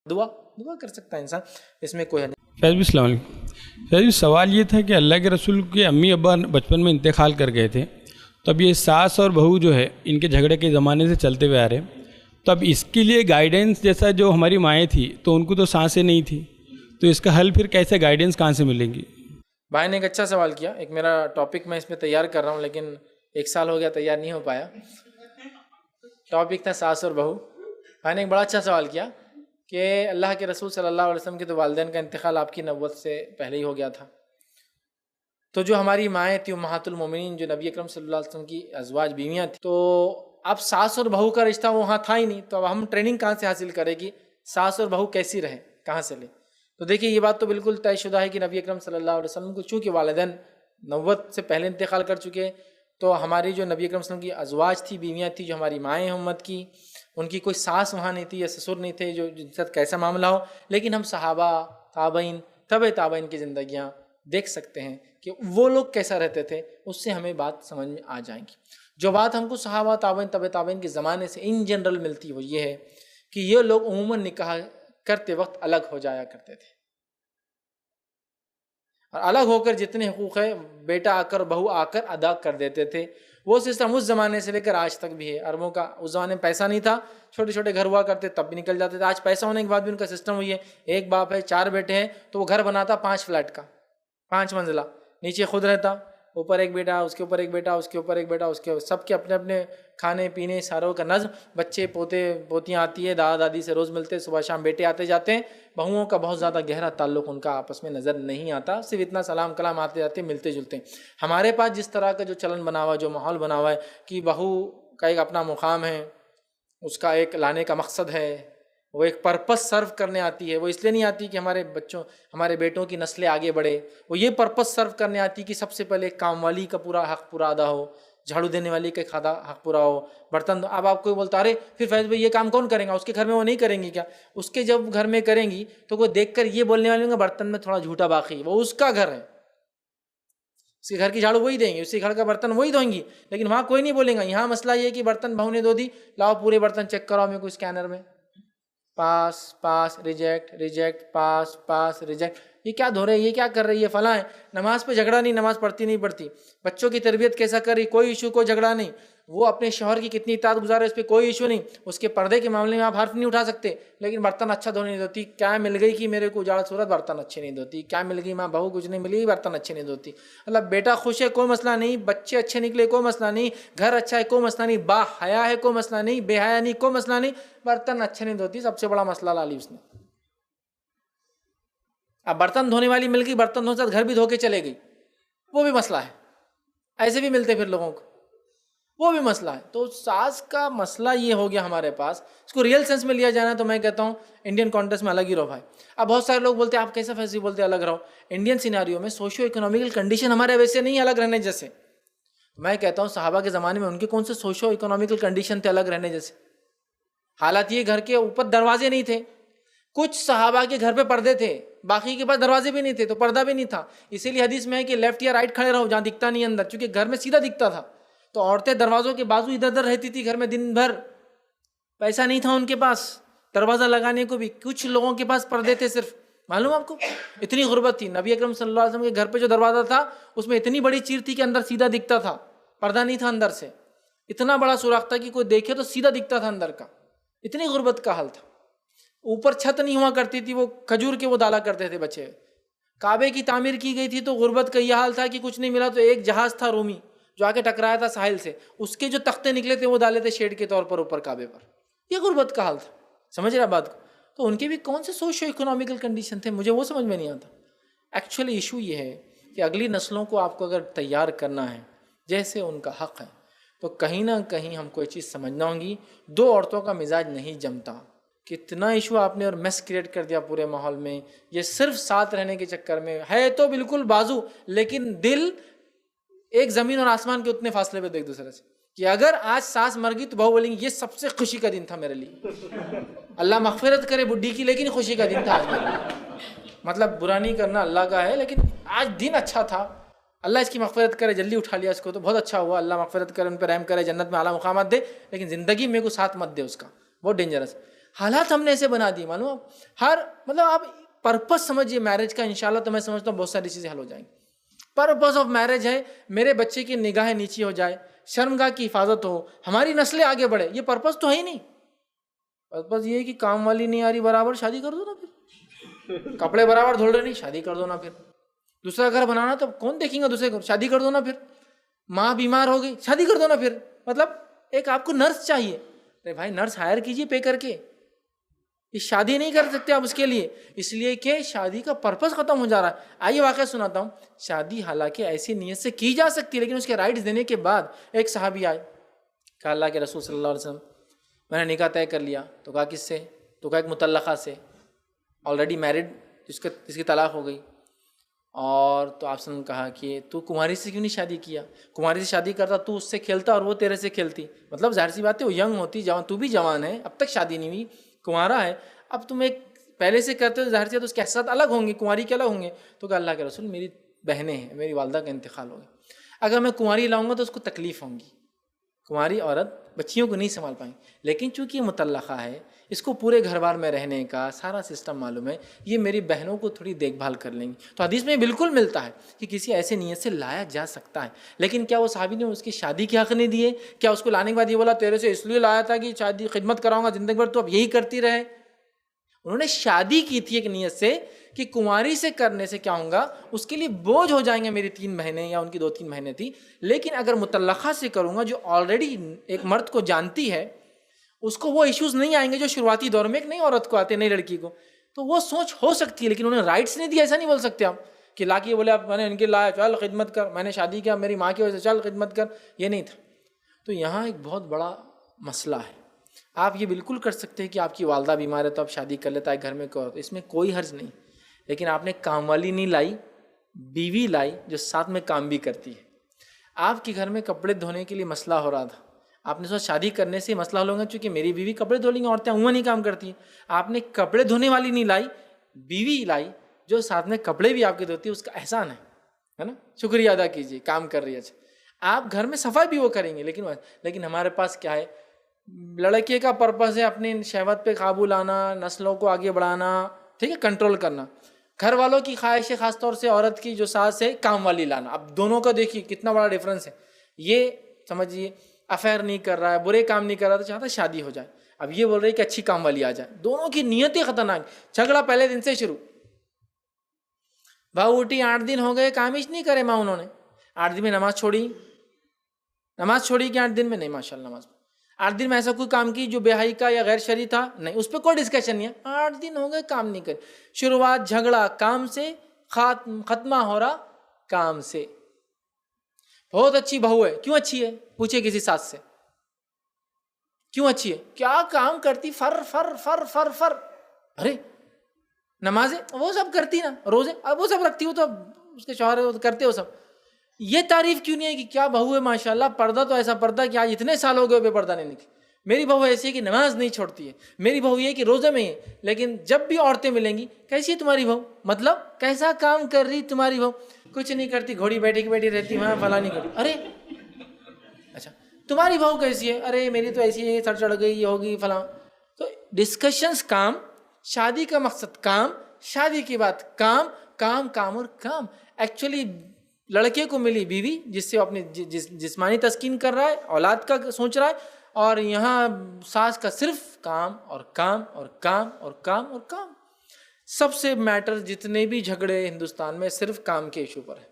دعا کر سکتا ہے انسان، اس میں کوئی ہے نہیں۔ فیض بھی السلام علیکم۔ فیض بھی سوال یہ تھا کہ اللہ کے رسول کے امی ابا بچپن میں انتقال کر گئے تھے، تو اب یہ ساس اور بہو جو ہے ان کے جھگڑے کے زمانے سے چلتے ہوئے آ رہے ہیں، تو اب اس کے لیے گائیڈنس جیسا جو ہماری مائیں تھی تو ان کو تو سانسیں نہیں تھی، تو اس کا حل پھر کیسے، گائیڈنس کہاں سے ملیں گی؟ بھائی نے ایک اچھا سوال کیا۔ ایک میرا ٹاپک میں اس میں تیار کر رہا ہوں، لیکن 1 سال ہو گیا تیار نہیں ہو پایا۔ ٹاپک تھا ساس اور بہو۔ بھائی نے ایک بڑا اچھا سوال کیا کہ اللہ کے رسول صلی اللہ علیہ وسلم کے تو والدین کا انتقال آپ کی نبوت سے پہلے ہی ہو گیا تھا، تو جو ہماری مائیں تھیں امہات المومنین، جو نبی اکرم صلی اللہ علیہ وسلم کی ازواج بیویاں تھیں، تو اب ساس اور بہو کا رشتہ وہاں تھا ہی نہیں، تو اب ہم ٹریننگ کہاں سے حاصل کرے گی؟ ساس اور بہو کیسی رہے، کہاں سے لیں؟ تو دیکھیے یہ بات تو بالکل طے شدہ ہے کہ نبی اکرم صلی اللہ علیہ وسلم کو چونکہ والدین نبوت سے پہلے انتقال کر چکے، تو ہماری جو نبی اکرم صلی اللہ علیہ وسلم کی ازواج تھی، بیویاں تھیں، جو ہماری مائیں ہیں امت کی، ان کی کوئی ساس وہاں نہیں تھی یا سسر نہیں تھے جو جن کے ساتھ کیسا معاملہ ہو، لیکن ہم صحابہ، تابعین، تبع تابعین کی زندگیاں دیکھ سکتے ہیں کہ وہ لوگ کیسا رہتے تھے، اس سے ہمیں بات سمجھ میں آ جائیں گی۔ جو بات ہم کو صحابہ، تابعین، تبع تابعین کے زمانے سے ان جنرل ملتی وہ یہ ہے کہ یہ لوگ عموماً نکاح کرتے وقت الگ ہو جایا کرتے تھے، اور الگ ہو کر جتنے حقوق ہے بیٹا آ کر بہو آ کر ادا کر دیتے تھے۔ وہ سسٹم اس زمانے سے لے کر آج تک بھی ہے۔ عربوں کا اس زمانے میں پیسہ نہیں تھا، چھوٹے چھوٹے گھر ہوا کرتے تب بھی نکل جاتے تھے۔ آج پیسہ ہونے کے بعد بھی ان کا سسٹم وہی ہے، ایک باپ ہے 4 بیٹے ہیں تو وہ گھر بناتا 5 فلیٹ کا، 5 منزلہ، نیچے خود رہتا، اوپر ایک بیٹا، اس کے اوپر ایک بیٹا، اس کے اوپر ایک بیٹا، اس کے سب کے اپنے اپنے کھانے پینے ساروں کا نظم، بچے پوتے پوتیاں آتی ہے، دادا دادی سے روز ملتے، صبح شام بیٹے آتے جاتے ہیں۔ بہوؤں کا بہت زیادہ گہرا تعلق ان کا آپس میں نظر نہیں آتا، صرف اتنا سلام کلام آتے جاتے ملتے جلتے ہیں۔ ہمارے پاس جس طرح کا جو چلن بنا ہوا ہے، جو ماحول بنا ہوا ہے کہ بہو کا ایک اپنا مقام ہے، اس کا ایک لانے کا مقصد ہے، وہ ایک پرپس سرو کرنے آتی ہے، وہ اس لیے نہیں آتی کہ ہمارے بیٹوں کی نسلیں آگے بڑھے، وہ یہ پرپس سرو کرنے آتی کہ سب سے پہلے کام والی کا پورا حق پورا ادا ہو، جھاڑو دینے والی کا حق پورا ہو، برتن اب آپ کوئی بولتا ارے پھر فیض بھائی یہ کام کون کرے گا، اس کے گھر میں وہ نہیں کریں گی کیا؟ اس کے جب گھر میں کریں گی تو کوئی دیکھ کر یہ بولنے والے ہوں گے برتن میں تھوڑا جھوٹا باقی، وہ اس کا گھر ہے، اس کے گھر کی جھاڑو وہی دیں گے، اس کے گھر کا برتن وہی دھوئیں گی، لیکن وہاں کوئی نہیں بولے گا۔ یہاں مسئلہ یہ ہے کہ برتن بہو نے دھو دی، لاؤ پورے برتن چیک کراؤ میرے کو اسکینر میں، پاس ریجیکٹ پاس ریجیکٹ، یہ کیا دھو رہے، یہ کیا کر رہی ہے، فلاں ہے۔ نماز پہ جھگڑا نہیں، نماز پڑھتی نہیں پڑھتی، بچوں کی تربیت کیسا کر رہی، کوئی ایشو، کوئی جھگڑا نہیں، وہ اپنے شوہر کی کتنی اطاعت گزار ہے اس پہ کوئی ایشو نہیں، اس کے پردے کے معاملے میں آپ حرف نہیں اٹھا سکتے، لیکن برتن اچھا دھونے نہیں دھوتی۔ کیا مل گئی کہ میرے کو اجاڑ صورت، برتن اچھے نہیں دھوتی، کیا مل گئی ماں بہو کچھ نہیں ملی، برتن اچھے نہیں دھوتی۔ اللہ بیٹا خوش ہے کوئی مسئلہ نہیں، بچے اچھے نکلے کوئی مسئلہ نہیں، گھر اچھا ہے کوئی مسئلہ نہیں، با حیا ہے کوئی مسئلہ نہیں، بے حیا نہیں کوئی مسئلہ نہیں، برتن اچھے نہیں دھوتی، سب سے بڑا مسئلہ لا لی اس نے۔ اب برتن دھونے والی مل گئی، برتن دھونے ساتھ گھر بھی دھو کے چلے گئی، وہ بھی مسئلہ ہے، ایسے بھی ملتے پھر لوگوں کو، وہ بھی مسئلہ ہے۔ تو ساس کا مسئلہ یہ ہو گیا ہمارے پاس، اس کو ریئل سینس میں لیا جانا تو میں کہتا ہوں انڈین کانٹیکسٹ میں الگ ہی رہو بھائی۔ اب بہت سارے لوگ بولتے ہیں آپ کیسا فیصلہ بولتے الگ رہو، انڈین سیناریو میں سوشیو اکنامیکل کنڈیشن ہمارے ویسے نہیں الگ رہنے جیسے۔ میں کہتا ہوں صحابہ کے زمانے میں ان کے کون سے سوشیو اکنامیکل کنڈیشن تھے الگ رہنے جیسے؟ حالات یہ گھر کے اوپر دروازے نہیں تھے، کچھ صحابہ کے گھر پہ پردے تھے، باقی کے پاس دروازے بھی نہیں تھے تو پردہ بھی نہیں تھا، اسی لیے حدیث میں ہے کہ لیفٹ یا رائٹ کھڑے رہو جہاں دکھتا نہیں اندر، چونکہ گھر میں سیدھا دکھتا تھا، تو عورتیں دروازوں کے بازو ادھر ادھر رہتی تھی گھر میں دن بھر، پیسہ نہیں تھا ان کے پاس دروازہ لگانے کو بھی، کچھ لوگوں کے پاس پردے تھے صرف، معلوم آپ کو اتنی غربت تھی۔ نبی اکرم صلی اللہ علیہ وسلم کے گھر پہ جو دروازہ تھا اس میں اتنی بڑی چیر تھی کہ اندر سیدھا دکھتا تھا، پردہ نہیں تھا اندر سے، اتنا بڑا سوراخ تھا کہ کوئی دیکھے تو سیدھا دکھتا تھا اندر کا، اتنی غربت کا حال تھا۔ اوپر چھت نہیں ہوا کرتی تھی، وہ کھجور کے وہ ڈالا کرتے تھے بچے۔ کعبے کی تعمیر کی گئی تھی تو غربت کا یہ حال تھا کہ کچھ نہیں ملا تو ایک جہاز تھا رومی جو آ کے ٹکرایا تھا ساحل سے، اس کے جو تختے نکلے تھے وہ ڈالے تھے شیڈ کے طور پر اوپر کعبے پر، یہ غربت کا حال تھا۔ سمجھ رہا بات کو؟ تو ان کے بھی کون سے سوشیو اکنامیکل کنڈیشن تھے، مجھے وہ سمجھ میں نہیں آتا۔ ایکچولی ایشو یہ ہے کہ اگلی نسلوں کو آپ کو اگر تیار کرنا ہے جیسے ان کا حق ہے تو کہیں نہ کہیں ہم کو یہ چیز سمجھنا ہوگی، 2 عورتوں کا مزاج نہیں جمتا۔ کتنا ایشو آپ نے اور میس کریٹ کر دیا پورے ماحول میں، یہ صرف ساتھ رہنے کے چکر میں ہے تو بالکل بازو، لیکن دل ایک زمین اور آسمان کے اتنے فاصلے پہ ایک دوسرے سے، کہ اگر آج ساس مر گئی تو بہو بولیں گی یہ سب سے خوشی کا دن تھا میرے لیے، اللہ مغفرت کرے بڈھی کی لیکن خوشی کا دن تھا آج میرے لیے۔ مطلب برا نہیں کرنا اللہ کا ہے، لیکن آج دن اچھا تھا، اللہ اس کی مغفرت کرے، جلدی اٹھا لیا اس کو تو بہت اچھا ہوا، اللہ مغفرت کرے، ان پہ رحم کرے، جنت میں اعلیٰ مقامات دے، لیکن زندگی میں کو ساتھ مت دے اس کا، بہت ڈینجرس۔ حالات ہم نے ایسے بنا دی، معلوم ہر مطلب آپ پرپس سمجھیے میرج کا، انشاءاللہ تو میں سمجھتا ہوں بہت ساری چیزیں حل ہو جائیں گی. پرپس آف میرج ہے میرے بچے کی نگاہیں نیچی ہو جائے، شرمگاہ کی حفاظت ہو، ہماری نسلیں آگے بڑھے. یہ پرپس تو ہے ہی نہیں. پرپس یہ ہے کہ کام والی نہیں آ رہی برابر، شادی کر دو نا پھر. کپڑے برابر دھل رہے نہیں، شادی کر دو نا پھر. دوسرا گھر بنانا تو کون دیکھیں گا دوسرے گھر، شادی کر دو نا پھر. ماں بیمار ہو گئی، شادی کر دو نا پھر. مطلب ایک آپ کو نرس چاہیے، ارے بھائی نرس ہائر کیجیے پے کر کے. یہ شادی نہیں کر سکتے آپ اس کے لیے، اس لیے کہ شادی کا پرپس ختم ہو جا رہا ہے. آئیے واقعہ سناتا ہوں. شادی حالانکہ ایسی نیت سے کی جا سکتی ہے، لیکن اس کے رائٹس دینے کے بعد ایک صحابی آئے، کہا اللہ کے رسول صلی اللہ علیہ وسلم میں نے نکاح طے کر لیا. تو کہا کس سے؟ تو کہا ایک مطلقہ سے، آلریڈی میرڈ جس کی طلاق ہو گئی. اور تو آپ نے کہا کہ تو کماری سے کیوں نہیں شادی کیا؟ کماری سے شادی کرتا تو اس سے کھیلتا اور وہ تیرے سے کھیلتی. مطلب ظاہر سی بات ہے وہ ینگ ہوتی، جوان، تو بھی جوان ہے، اب تک شادی نہیں ہوئی، کنوارا ہے، اب تم ایک پہلے سے کرتے ہو، ظاہر سی بات اس کے احساسات الگ ہوں گے، کنواری کے الگ ہوں گے. تو کہ اللہ کے رسول میری بہنیں ہیں، میری والدہ کا انتقال ہو گیا، اگر میں کنواری لاؤں گا تو اس کو تکلیف ہوں گی. کنواری عورت بچیوں کو نہیں سنبھال پائیں، لیکن چونکہ یہ مطلقہ ہے، اس کو پورے گھر بار میں رہنے کا سارا سسٹم معلوم ہے، یہ میری بہنوں کو تھوڑی دیکھ بھال کر لیں گی. تو حدیث میں بالکل ملتا ہے کہ کسی ایسے نیت سے لایا جا سکتا ہے. لیکن کیا وہ صحابی نے اس کی شادی کے حق نہیں دیے؟ کیا اس کو لانے کے بعد یہ بولا تیرے سے اس لیے لایا تھا کہ شادی خدمت کراؤں گا زندگی بھر تو اب یہی کرتی رہے؟ انہوں نے شادی کی تھی ایک نیت سے کہ کنواری سے کرنے سے کیا ہوں گا، اس کے لیے بوجھ ہو جائیں گے میری 3 مہینے یا ان کی 2-3 مہینے تھی. لیکن اگر مطلقہ سے کروں گا جو آلریڈی ایک مرد کو جانتی ہے، اس کو وہ ایشوز نہیں آئیں گے جو شروعاتی دور میں ایک نئی عورت کو آتے ہیں، نئی لڑکی کو. تو وہ سوچ ہو سکتی ہے، لیکن انہوں نے رائٹس نہیں دیا. ایسا نہیں بول سکتے آپ کہ لا کے بولے میں نے ان کے لایا چل خدمت کر، میں نے شادی کیا میری ماں کی وجہ سے چل خدمت کر، یہ نہیں تھا. تو یہاں ایک بہت بڑا مسئلہ ہے. آپ یہ بالکل کر سکتے ہیں کہ آپ کی والدہ بیمار ہے تو آپ شادی کر لیتا ہے گھر میں کو، اس میں کوئی حرج نہیں. لیکن آپ نے کام والی نہیں لائی، بیوی لائی جو ساتھ میں کام بھی کرتی ہے. آپ کے گھر میں کپڑے دھونے کے لیے مسئلہ ہو رہا تھا، آپ نے سوچا شادی کرنے سے مسئلہ ہو گا چونکہ میری بیوی کپڑے دھو لیں گی، عورتیں عموماً نہیں کام کرتی ہیں. آپ نے کپڑے دھونے والی نہیں لائی، بیوی لائی جو ساتھ میں کپڑے بھی آپ کے دھوتی ہے. اس کا احسان ہے نا، شکریہ ادا کیجیے، کام کر رہی ہے. آپ گھر میں صفائی بھی وہ کریں گے. لیکن ہمارے پاس کیا ہے، لڑکے کا پرپس ہے اپنی شہوت پہ قابو لانا، نسلوں کو آگے بڑھانا، ٹھیک ہے، کنٹرول کرنا. گھر والوں کی خواہش ہے خاص طور سے عورت کی جو ساس ہے کام والی لانا. اب دونوں کا دیکھیے کتنا بڑا ڈفرنس ہے. یہ سمجھیے افیئر نہیں کر رہا ہے، برے کام نہیں کر رہا، تو چاہتا ہے شادی ہو جائے. اب یہ بول رہے کہ اچھی کام والی آ جائے. دونوں کی نیتیں خطرناک. جھگڑا پہلے دن سے شروع. بہو اٹھی 8 دن ہو گئے، کام ہی نہیں کرے ماں، انہوں نے 8 دن میں نماز چھوڑی کہ 8 دن میں نہیں، ماشاء اللہ نماز 8 دن میں ایسا کوئی کام کی جو بے حیائی کا یا غیر شرعی تھا نہیں، اس پہ کوئی ڈسکشن نہیں ہے. 8 دن ہو گئے کام نہیں کرے. شروعات جھگڑا کام سے، ختمہ ہو رہا کام سے. بہت اچھی بہو ہے، کیوں اچھی ہے؟ پوچھے کسی ساس سے کیوں اچھی ہے؟ کیا کام کرتی، فر فر فر فر فر. ارے نمازیں وہ سب کرتی نا، روزے وہ سب رکھتی ہو، تو اس کے شوہر کرتے ہو سب. یہ تعریف کیوں نہیں ہے کہ کیا بہو ہے ماشاءاللہ، پردہ تو ایسا پردہ کہ آج اتنے سال ہو گئے بے پردہ نہیں نکلی. میری بہو ایسی ہے کہ نماز نہیں چھوڑتی ہے، میری بہو یہ کہ روزے میں ہے. لیکن جب بھی عورتیں ملیں گی کیسی ہے تمہاری بہو، مطلب کیسا کام کر رہی تمہاری بہو؟ کچھ نہیں کرتی، گھوڑی بیٹھی کی بیٹھی رہتی، وہاں فلاں نہیں کرتی. ارے اچھا تمہاری بہو کیسی ہے؟ ارے میری تو ایسی ہے، سر چڑھ گئی، یہ ہوگی فلاں. تو ڈسکشنز کام، شادی کا مقصد کام، شادی کی بات کام کام کام اور کام. ایکچولی لڑکے کو ملی بیوی جس سے وہ اپنی جسمانی تسکین کر رہا ہے، اولاد کا سوچ رہا ہے، اور یہاں ساس کا صرف کام اور کام اور کام اور کام اور کام. سب سے میٹر جتنے بھی جھگڑے ہندوستان میں صرف کام کے ایشو پر ہے.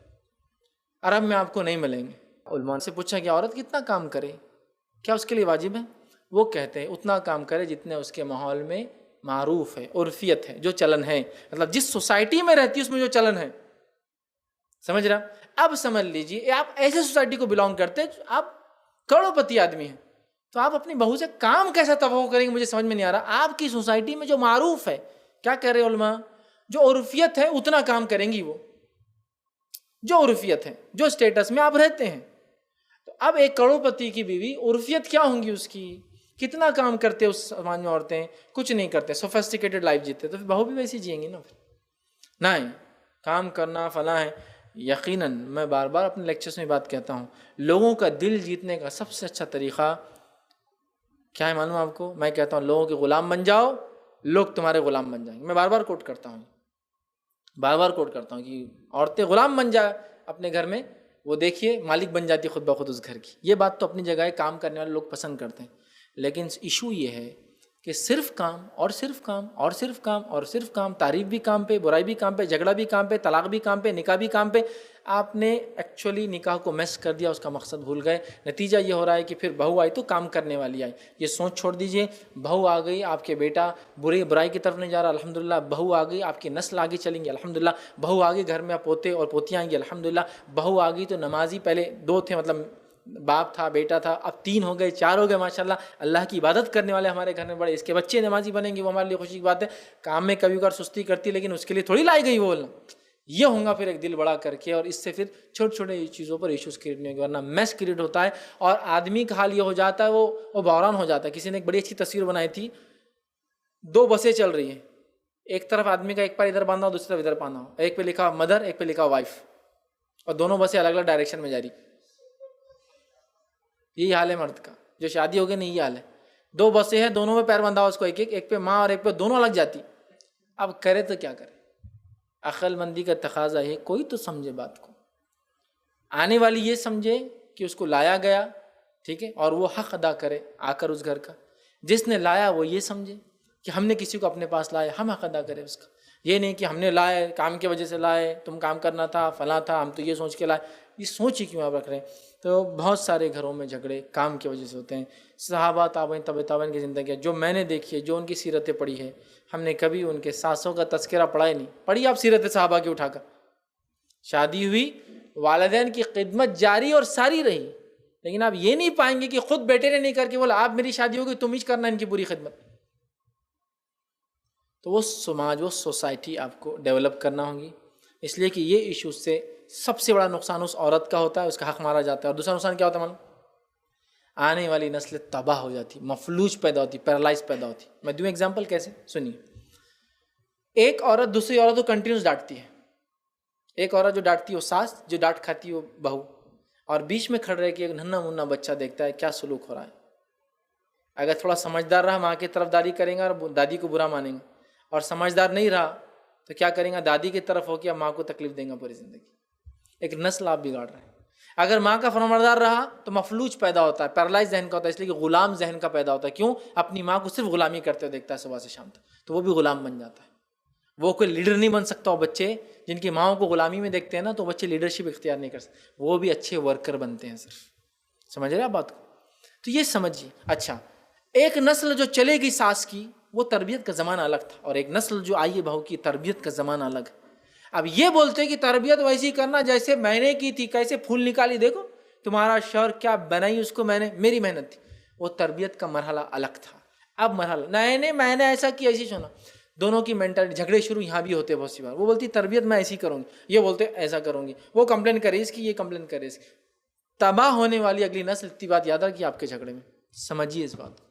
عرب میں آپ کو نہیں ملیں گے. علماء سے پوچھا کہ عورت کتنا کام کرے، کیا اس کے لیے واجب ہے؟ وہ کہتے ہیں اتنا کام کرے جتنے اس کے ماحول میں معروف ہے، عرفیت ہے، جو چلن ہے. مطلب جس سوسائٹی میں رہتی ہے اس میں جو چلن ہے. سمجھ رہا؟ اب سمجھ لیجیے آپ ایسے سوسائٹی کو بلانگ کرتے، آپ کروڑوں پتی آدمی ہیں، تو آپ اپنی بہو سے کام کیسا توقع کریں گے؟ مجھے سمجھ میں نہیں آ رہا. آپ کی سوسائٹی میں جو معروف ہے، کیا کہہ رہے علماء، جو عرفیت ہے اتنا کام کریں گی وہ، جو عرفیت ہے، جو اسٹیٹس میں آپ رہتے ہیں. تو اب ایک کروڑ پتی کی بیوی، عرفیت کیا ہوں گی اس کی؟ کتنا کام کرتے اس سماج میں عورتیں؟ کچھ نہیں کرتے، سوفسٹیکیٹڈ لائف جیتے. تو پھر بہو بھی ویسی جئیں گی نا. پھر نہیں کام کرنا فلاں ہے. یقیناً میں بار بار اپنے لیکچرز میں بات کہتا ہوں، لوگوں کا دل جیتنے کا سب سے اچھا طریقہ کیا ہے معلوم آپ کو؟ میں کہتا ہوں لوگوں کے غلام بن جاؤ، لوگ تمہارے غلام بن جائیں گے. میں بار بار کوٹ کرتا ہوں، بار بار کوٹ کرتا ہوں کہ عورتیں غلام بن جائے اپنے گھر میں، وہ دیکھیے مالک بن جاتی خود بخود اس گھر کی. یہ بات تو اپنی جگہ ہے، کام کرنے والے لوگ پسند کرتے ہیں، لیکن ایشو یہ ہے کہ صرف کام اور صرف کام اور صرف کام اور صرف کام، تعریف بھی کام پہ، برائی بھی کام پہ، جھگڑا بھی کام پہ، طلاق بھی کام پہ، نکاح بھی کام پہ. آپ نے ایکچولی نکاح کو میس کر دیا، اس کا مقصد بھول گئے. نتیجہ یہ ہو رہا ہے کہ پھر بہو آئی تو کام کرنے والی آئی. یہ سوچ چھوڑ دیجئے، بہو آ گئی آپ کے بیٹا برائی کی طرف نہیں جا رہا الحمدللہ، بہو آ گئی آپ کی نسل آگے چلیں گی الحمدللہ، بہو آ گئی گھر میں پوتے اور پوتیاں آئیں گی الحمدللہ، بہو آ گئی تو نمازی، پہلے 2 تھے مطلب باپ تھا بیٹا تھا، اب 3 ہو گئے 4 ہو گئے ماشاءاللہ. اللہ کی عبادت کرنے والے ہمارے گھر میں بڑے، اس کے بچے نمازی بنیں گے، وہ ہمارے لیے خوشی کی بات ہے. کام میں کبھی کبھار سستی کرتی لیکن اس کے لیے تھوڑی لائی گئی وہ بولنا. یہ ہوگا پھر ایک دل بڑا کر کے، اور اس سے پھر چھوٹے چھوٹے چیزوں پر ایشوز کریٹ نہیں ہوگی، ورنہ میس کریٹ ہوتا ہے. اور آدمی کا حال یہ ہو جاتا ہے وہ بحران ہو جاتا ہے. کسی نے ایک بڑی اچھی تصویر بنائی تھی، 2 بسیں چل رہی ہیں، ایک طرف آدمی کا ایک پیر ادھر باندھا ہو، دوسری طرف ادھر باندھا ہو، ایک پہ لکھا مدر ایک پہ لکھا وائف، اور دونوں بسیں الگ الگ ڈائریکشن میں جا رہی. یہی حال ہے مرد کا، جو شادی ہو گئی نہیں یہ حال ہے. 2 بسیں ہیں، دونوں میں پیر بندھا ہو اس کو، ایک پہ ماں اور ایک پہ دونوں الگ جاتی. اب کرے تو کیا کرے؟ عقل مندی کا تقاضا ہے کوئی تو سمجھے بات کو. آنے والی یہ سمجھے کہ اس کو لایا گیا، ٹھیک ہے، اور وہ حق ادا کرے آ کر اس گھر کا. جس نے لایا وہ یہ سمجھے کہ ہم نے کسی کو اپنے پاس لایا، ہم حق ادا کرے اس کا. یہ نہیں کہ ہم نے لائے کام کی وجہ سے لائے، تم کام کرنا تھا فلاں تھا، ہم تو یہ سوچ کے لائے. یہ سوچ ہی کیوں آپ رکھ رہے ہیں؟ تو بہت سارے گھروں میں جھگڑے کام کی وجہ سے ہوتے ہیں. صحابہ تابعین طبع تابعین کی زندگی جو میں نے دیکھی ہے، جو ان کی سیرتیں پڑھی ہے، ہم نے کبھی ان کے ساسوں کا تذکرہ پڑھا ہی نہیں. پڑھی آپ سیرت صحابہ کی اٹھا کر، شادی ہوئی، والدین کی خدمت جاری اور ساری رہی، لیکن آپ یہ نہیں پائیں گے کہ خود بیٹے نے نہیں کر کے بولا آپ میری شادی ہوگی تم ہی کرنا ان کی پوری خدمت. تو وہ سماج، وہ سوسائٹی آپ کو ڈیولپ کرنا ہوگی. اس لیے کہ یہ ایشو سے سب سے بڑا نقصان اس عورت کا ہوتا ہے، اس کا حق مارا جاتا ہے. اور دوسرا نقصان کیا ہوتا ہے معلوم؟ آنے والی نسل تباہ ہو جاتی، مفلوج پیدا ہوتی، پیرالائز پیدا ہوتی. میں دوں ایگزامپل کیسے، سنیے. ایک عورت دوسری عورت کو کنٹینیوس ڈانٹتی ہے. ایک عورت جو ڈانٹتی ہے وہ ساس، جو ڈانٹ کھاتی ہے وہ بہو، اور بیچ میں کھڑ رہے کہ ایک ننھا منھا بچہ دیکھتا ہے کیا سلوک ہو رہا ہے. اگر تھوڑا سمجھدار رہا ماں کی طرف داری کریں گا اور دادی کو برا مانیں گا، اور سمجھدار نہیں رہا تو کیا کریں گا، دادی کی طرف ہو کے ماں کو تکلیف دیں گا پوری زندگی. ایک نسل آپ بگاڑ رہے ہیں. اگر ماں کا فرمانبردار رہا تو مفلوج پیدا ہوتا ہے، پیرالائز ذہن کا ہوتا ہے، اس لیے کہ غلام ذہن کا پیدا ہوتا ہے. کیوں؟ اپنی ماں کو صرف غلامی کرتے ہوئے دیکھتا ہے صبح سے شام تک، تو وہ بھی غلام بن جاتا ہے. وہ کوئی لیڈر نہیں بن سکتا. وہ بچے جن کی ماؤں کو غلامی میں دیکھتے ہیں نا، تو بچے لیڈرشپ اختیار نہیں کر سکتے، وہ بھی اچھے ورکر بنتے ہیں صرف. سمجھ رہے آپ بات کو؟ تو یہ سمجھیے. اچھا، ایک نسل جو چلے گی ساس کی، وہ تربیت کا زمانہ الگ تھا، اور ایک نسل جو آئی ہے بہو کی، تربیت کا زمانہ الگ. اب یہ بولتے کہ تربیت ویسی کرنا جیسے میں نے کی تھی، کیسے پھول نکالی دیکھو تمہارا شوہر کیا بنائی اس کو، میں نے، میری محنت تھی. وہ تربیت کا مرحلہ الگ تھا. اب مرحلہ نہیں میں نے ایسا کیا، ایسی سنا. دونوں کی مینٹالٹی، جھگڑے شروع یہاں بھی ہوتے بہت سی بار. وہ بولتی تربیت میں ایسی کروں گی، یہ بولتے ایسا کروں گی. وہ کمپلین کرے اس کی، یہ کمپلین کرے اس کی. تباہ ہونے والی اگلی نسل. اتنی بات یاد رکھیے آپ کے جھگڑے میں، سمجھیے اس بات کو.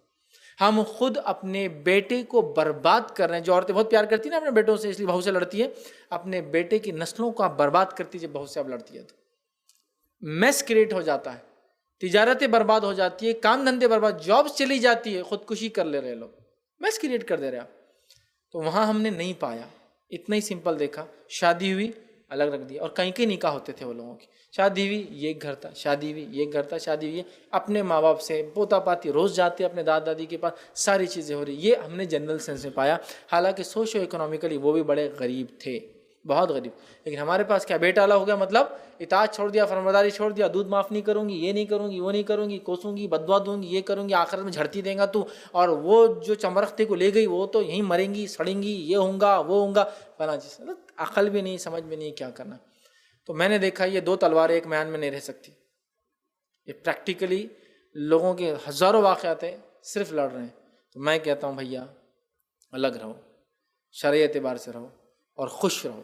ہم خود اپنے بیٹے کو برباد کر رہے ہیں. جو عورتیں بہت پیار کرتی ہیں نا اپنے بیٹوں سے، اس لیے بہو سے لڑتی ہے، اپنے بیٹے کی نسلوں کو آپ برباد کرتی ہے. جب بہو سے آپ لڑتی ہے تو میس کریٹ ہو جاتا ہے، تجارتیں برباد ہو جاتی ہے، کام دھندے برباد، جابس چلی جاتی ہے، خودکشی کر لے رہے لوگ، میس کریٹ کر دے رہے آپ. تو وہاں ہم نے نہیں پایا، اتنا ہی سمپل دیکھا. شادی ہوئی الگ رکھ دیا. اور کہیں کے نکاح ہوتے تھے وہ لوگوں کی. شادی ہوئی یہ ایک گھر تھا، شادی ہوئی یہ ایک گھر تھا، شادی ہوئی اپنے ماں باپ سے پوتا پاتی روز جاتے اپنے دادا دادی کے پاس، ساری چیزیں ہو رہی. یہ ہم نے جنرل سینس میں پایا. حالانکہ سوشو اکنامیکلی وہ بھی بڑے غریب تھے، بہت غریب. لیکن ہمارے پاس کیا، بیٹا الگ ہو گیا مطلب اطاعت چھوڑ دیا، فرمانبرداری چھوڑ دیا، دودھ معاف نہیں کروں گی، یہ نہیں کروں گی، وہ نہیں کروں گی، کوسوں گی، بددعا دوں گی، یہ کروں گی، آخرت میں جھڑتی دیں گا تو. اور وہ جو چمرختے کو لے گئی وہ تو یہیں مریں گی، سڑیں گی، یہ ہوں گا وہ ہوں گا فلاں چیز. عقل بھی نہیں، سمجھ بھی نہیں کیا کرنا. تو میں نے دیکھا یہ 2 تلواریں ایک میان میں نہیں رہ سکتی. یہ پریکٹیکلی لوگوں کے ہزاروں واقعات ہیں، صرف لڑ رہے ہیں. تو میں کہتا ہوں بھیا الگ رہو، شرعی اعتبار سے رہو، اور خوش رہو.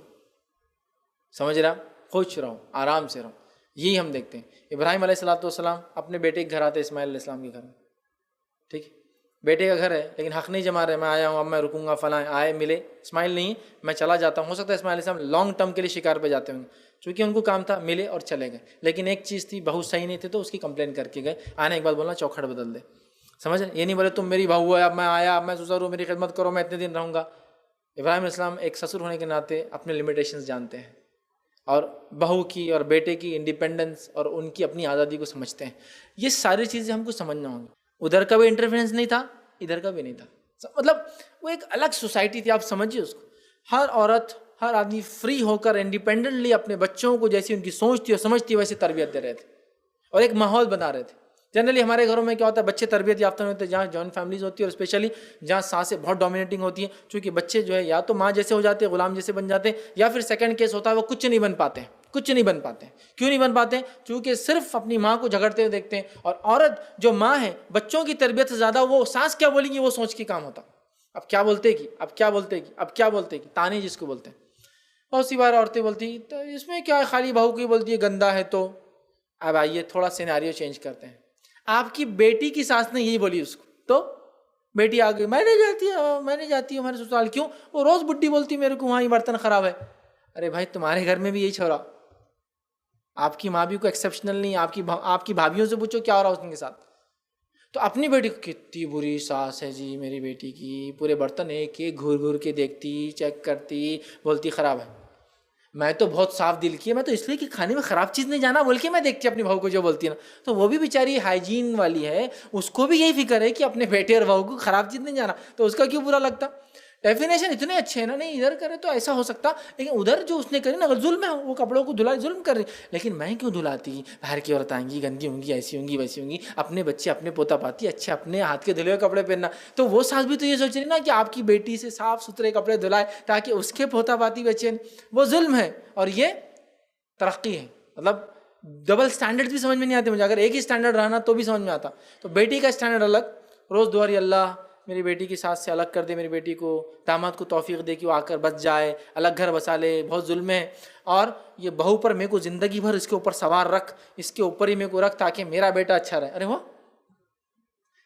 سمجھ رہا؟ خوش رہو، آرام سے رہو. یہی ہم دیکھتے ہیں. ابراہیم علیہ السلام اپنے بیٹے کے گھر آتے، اسماعیل علیہ السلام کے گھر میں، ٹھیک ہے، بیٹے کا گھر ہے لیکن حق نہیں جما رہے، میں آیا ہوں اب میں رکوں گا فلاں. آئے ملے، اسماعیل نہیں، میں چلا جاتا ہوں. ہو سکتا ہے اسماعیل علیہ السلام لانگ ٹرم کے لیے شکار پہ جاتے ہوں گے، چونکہ ان کو کام تھا، ملے اور چلے گئے. لیکن ایک چیز تھی، بہو صحیح نہیں تھے تو اس کی کمپلین کر کے گئے. آنے کے بعد بولنا چوکھٹ بدل دے. سمجھ رہے؟ یہ نہیں بولے تم میری بہو ہے، اب میں آیا، اب میں سسر ہوں، میری خدمت کرو، میں اتنے دن رہوں گا۔ ابراہیم علیہ السلام ایک سسر ہونے کے ناطے اپنے لمیٹیشنز جانتے ہیں، اور بہو کی اور بیٹے کی انڈیپینڈنس اور ان کی اپنی آزادی کو سمجھتے ہیں۔ یہ ساری چیزیں ہم کو سمجھنا ہوں گی۔ ادھر کا بھی انٹرفیرنس نہیں تھا، ادھر کا بھی نہیں تھا، مطلب وہ ایک الگ سوسائٹی تھی، آپ سمجھیے اس کو۔ ہر عورت، ہر آدمی فری ہو کر انڈیپینڈنٹلی اپنے بچوں کو جیسی ان کی سوچ تھی اور سمجھ تھی ویسے تربیت دے رہے تھے، اور ایک ماحول بنا رہے تھے۔ جنرلی ہمارے گھروں میں کیا ہوتا ہے، بچے تربیت یافتہ نہیں ہوتے جہاں جوائنٹ فیملیز ہوتی ہے، اور اسپیشلی جہاں سانسیں بہت ڈومینیٹنگ ہوتی ہیں، چونکہ بچے جو ہے یا تو ماں جیسے ہو جاتے ہیں، غلام جیسے بن جاتے ہیں، یا پھر سیکنڈ کیس ہوتا ہے وہ کچھ نہیں بن پاتے ہیں، کچھ نہیں بن پاتے ہیں۔ کیوں نہیں بن پاتے؟ چونکہ صرف اپنی ماں کو جھگڑتے ہوئے دیکھتے ہیں، اور عورت جو ماں ہے بچوں کی تربیت سے زیادہ وہ سانس کیا بولیں گی وہ سوچ کے کام ہوتا۔ اب کیا بولتے گی، اب کیا بولتے گی، اب کیا بولتے گی، تانے جس کو بولتے ہیں۔ بہت سی بار عورتیں بولتی تو اس میں کیا ہے، خالی بہو کی بولتی ہے گندا ہے تو۔ اب آئیے تھوڑا سیناریو چینج کرتے ہیں، آپ کی بیٹی کی ساس نے یہی بولی اس کو، تو بیٹی آ گئی، میں نہیں جاتی ہوں ہمارے سسرال۔ کیوں؟ وہ روز بڈھی بولتی میرے کو وہاں ہی برتن خراب ہے۔ ارے بھائی تمہارے گھر میں بھی یہی چھوڑا، آپ کی ماں بھی کوئی ایکسیپشنل نہیں، آپ کی بھابھیوں سے پوچھو کیا ہو رہا ہے اس کے ساتھ۔ تو اپنی بیٹی کو کتنی بری ساس ہے جی میری بیٹی کی، پورے برتن ایک ایک گھور گھور کے دیکھتی، چیک کرتی، بولتی خراب ہے۔ میں تو بہت صاف دل کی ہے، میں تو اس لیے کہ کھانے میں خراب چیز نہیں جانا بول کے میں دیکھتی اپنی بہو کو جو بولتی ہے نا، تو وہ بھی بیچاری ہائیجین والی ہے، اس کو بھی یہی فکر ہے کہ اپنے بیٹے اور بہو کو خراب چیز نہیں جانا، تو اس کا کیوں برا لگتا؟ ڈیفینیشن اتنے اچھے ہیں نا، نہیں ادھر کرے تو ایسا ہو سکتا، لیکن ادھر جو اس نے کری نا ظلم ہے، وہ کپڑوں کو دھلا ظلم کر رہی، لیکن میں کیوں دھلاتی؟ باہر کی عورت آئیں گی گندی ہوں گی، ایسی ہوں گی ویسی ہوں گی، اپنے بچے اپنے پوتا پاتی اچھے اپنے ہاتھ کے دھلے ہوئے کپڑے پہننا۔ تو وہ ساس بھی تو یہ سوچ رہی نا کہ آپ کی بیٹی سے صاف ستھرے کپڑے دھلائے تاکہ اس کے پوتا پاتی بچے، وہ ظلم ہے اور یہ ترقی ہے۔ مطلب ڈبل سٹینڈرڈ بھی سمجھ میں نہیں آتے مجھے، اگر ایک ہی سٹینڈرڈ رہنا تو بھی سمجھ میں آتا۔ تو بیٹی کا سٹینڈرڈ الگ، روز دعا اللہ میری بیٹی کی ساس سے الگ کر دے، میری بیٹی کو داماد کو توفیق دے کہ وہ آ کر بس جائے، الگ گھر بسا لے، بہت ظلم ہے۔ اور یہ بہو پر میرے کو زندگی بھر اس کے اوپر سوار رکھ، اس کے اوپر ہی میرے کو رکھ تاکہ میرا بیٹا اچھا رہے۔ ارے وہ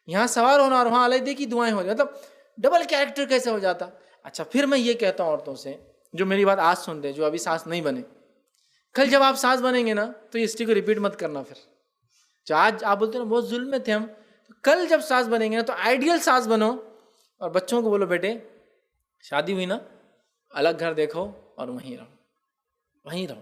یہاں سوار ہونا اور وہاں علیحدے کی دعائیں ہو جاتی، مطلب ڈبل کیریکٹر کیسے ہو جاتا؟ اچھا پھر میں یہ کہتا ہوں عورتوں سے جو میری بات آج سن دے، جو ابھی ساس نہیں بنے، کل جب آپ ساس بنیں گے نا تو یہ ہسٹری کو ریپیٹ مت کرنا۔ پھر جو آج آپ بولتے ہیں نا بہت ظلم میں تھے ہم، کل جب ساس بنیں گے نا تو آئیڈیل ساس بنو، اور بچوں کو بولو بیٹے شادی ہوئی نا الگ گھر دیکھو اور وہیں رہو،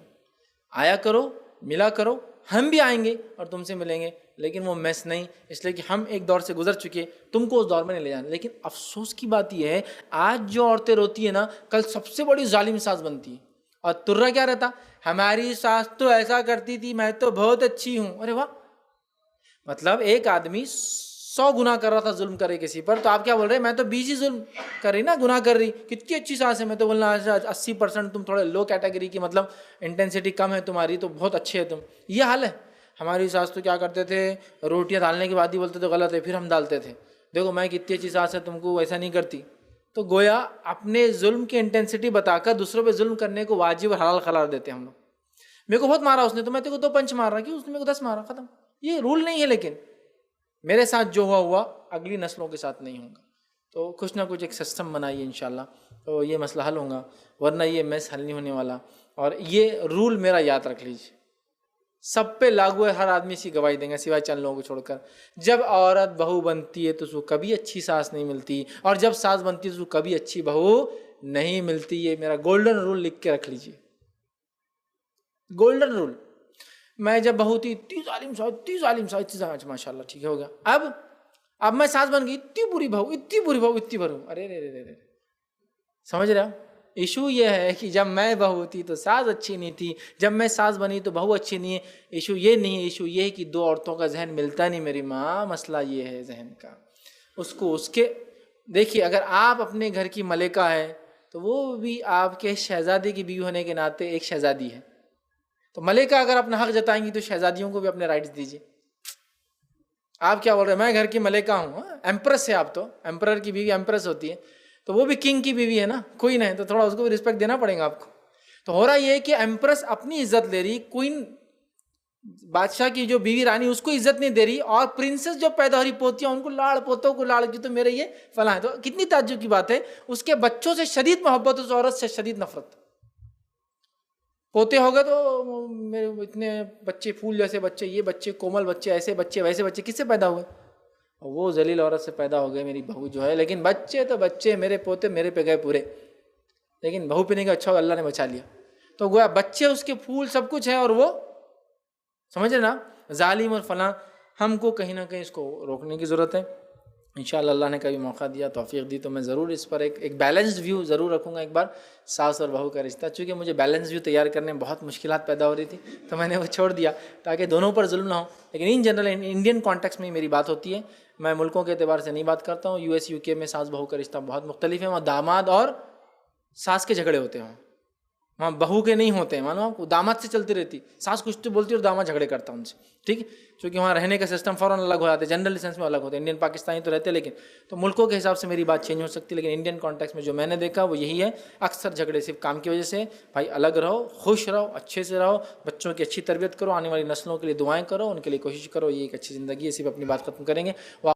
آیا کرو، ملا کرو، ہم بھی آئیں گے اور تم سے ملیں گے، لیکن وہ میس نہیں، اس لیے کہ ہم ایک دور سے گزر چکے، تم کو اس دور میں نہیں لے جانا۔ لیکن افسوس کی بات یہ ہے آج جو عورتیں روتی ہیں نا کل سب سے بڑی ظالم ساس بنتی ہے، اور ترا کیا رہتا، ہماری ساس تو ایسا کرتی تھی، میں تو بہت اچھی ہوں۔ ارے واہ، مطلب ایک آدمی 100 گناہ کر رہا تھا ظلم کرے کسی پر، تو آپ کیا بول رہے ہیں میں تو 20 ہی ظلم کر رہی نا، گناہ کر رہی، کتنی اچھی ساس ہے۔ میں تو بولنا 80% تم تھوڑے لو کیٹیگری کی، مطلب انٹینسٹی کم ہے تمہاری، تو بہت اچھے ہے تم۔ یہ حال ہے ہماری ساس تو کیا کرتے تھے، روٹیاں ڈالنے کے بعد ہی بولتے تھے غلط ہے، پھر ہم ڈالتے تھے، دیکھو میں کتنی اچھی ساس ہے، تم کو ویسا نہیں کرتی۔ تو گویا اپنے ظلم کی انٹینسٹی بتا کر دوسروں پہ ظلم کرنے کو واجب اور حلال قرار دیتے ہیں ہم لوگ۔ میرے کو بہت مارا اس نے تو میں تیرے کو 2 پنچ مار رہا، کیوں اس نے میرے کو 10 مارا، ختم۔ یہ رول نہیں ہے، لیکن میرے ساتھ جو ہوا اگلی نسلوں کے ساتھ نہیں ہوگا۔ تو کچھ نہ کچھ ایک سسٹم بنائیے انشاءاللہ، تو یہ مسئلہ حل ہوگا، ورنہ یہ میس حل نہیں ہونے والا۔ اور یہ رول میرا یاد رکھ لیجیے، سب پہ لاگو ہے، ہر آدمی اسی گواہی دیں گے سوائے چند لوگوں کو چھوڑ کر۔ جب عورت بہو بنتی ہے تو اس کو کبھی اچھی ساس نہیں ملتی، اور جب ساس بنتی ہے تو اس کو کبھی اچھی بہو نہیں ملتی۔ یہ میرا گولڈن رول لکھ کے رکھ لیجیے، گولڈن رول۔ میں جب بہو تھی اتنی ظالم ساس، ماشاء اللہ ٹھیک ہو گیا، اب میں ساس بن گئی، اتنی بری بہو، ارے رے، سمجھ رہے ہو؟ ایشو یہ ہے کہ جب میں بہو تھی تو ساس اچھی نہیں تھی، جب میں ساس بنی تو بہو اچھی نہیں ہے۔ ایشو یہ نہیں ہے، ایشو یہ ہے کہ 2 عورتوں کا ذہن ملتا نہیں میری ماں، مسئلہ یہ ہے ذہن کا۔ اس کے دیکھیے، اگر آپ اپنے گھر کی ملکہ ہے تو وہ بھی آپ کے شہزادے کی بیوی ہونے کے ناطے ایک شہزادی ہے، تو ملکہ اگر اپنا حق جتائیں گی تو شہزادیوں کو بھی اپنے رائٹس دیجیے۔ آپ کیا بول رہے ہیں میں گھر کی ملکہ ہوں، ایمپریس ہے آپ، تو ایمپرر کی بیوی ایمپریس ہوتی ہے، تو وہ بھی کنگ کی بیوی ہے نا، کوئین ہے، تو تھوڑا اس کو بھی رسپیکٹ دینا پڑے گا آپ کو۔ تو ہو رہا یہ ہے کہ ایمپریس اپنی عزت لے رہی، کوئین بادشاہ کی جو بیوی رانی اس کو عزت نہیں دے رہی، اور پرنسس جو پیدا ہو رہی پوتیاں ان کو پوتوں کو لاڑ کی، تو میرے یہ فلاں ہے۔ تو کتنی تعجب کی بات ہے، اس کے بچوں سے شدید محبت، اس عورت سے شدید نفرت۔ پوتے ہو گئے تو میرے اتنے بچے پھول جیسے بچے، یہ بچے کومل بچے، ایسے بچے ویسے بچے، کس سے پیدا ہوئے؟ وہ ذلیل عورت سے پیدا ہو گئے میری بہو جو ہے، لیکن بچے تو بچے میرے پوتے میرے پہ گئے پورے، لیکن بہو پہ نہیں گئے، اچھا اللہ نے بچا لیا. تو گویا بچے اس کے پھول سب کچھ ہے، اور وہ سمجھ رہے نا ظالم اور فلاں. ہم کو کہیں نہ کہیں اس کو روکنے کی ضرورت ہے. انشاءاللہ اللہ نے کبھی موقع دیا، توفیق دی، تو میں ضرور اس پر ایک بیلنسڈ ویو ضرور رکھوں گا ایک بار ساس اور بہو کا رشتہ. چونکہ مجھے بیلنس ویو تیار کرنے میں بہت مشکلات پیدا ہو رہی تھی، تو میں نے وہ چھوڑ دیا تاکہ دونوں پر ظلم نہ ہو. لیکن ان جنرل انڈین کانٹیکس میں میری بات ہوتی ہے، میں ملکوں کے اعتبار سے نہیں بات کرتا ہوں. یو ایس یو کے میں ساس بہو کا رشتہ بہت مختلف ہے، وہاں داماد اور ساس کے جھگڑے ہوتے ہیں، وہاں بہو کے نہیں ہوتے ہیں. مانو داماد سے چلتی رہتی، ساس کچھ تو بولتی اور داماد جھگڑے کرتا ان سے. ٹھیک ہے، چونکہ وہاں رہنے کا سسٹم فوراً الگ ہو جاتے ہیں، جنرل سینس میں الگ ہوتے ہیں. انڈین پاکستانی تو رہتے، لیکن تو ملکوں کے حساب سے میری بات چینج ہو سکتی ہے. لیکن انڈین کانٹیکس میں جو میں نے دیکھا وہ یہی ہے، اکثر جھگڑے صرف کام کی وجہ سے. بھائی الگ رہو، خوش رہو، اچھے سے رہو، بچوں کی اچھی تربیت کرو، آنے والی نسلوں کے لیے دعائیں کرو، ان کے لیے کوشش کرو، یہ ایک اچھی زندگی ہے. صرف اپنی بات ختم کریں گے.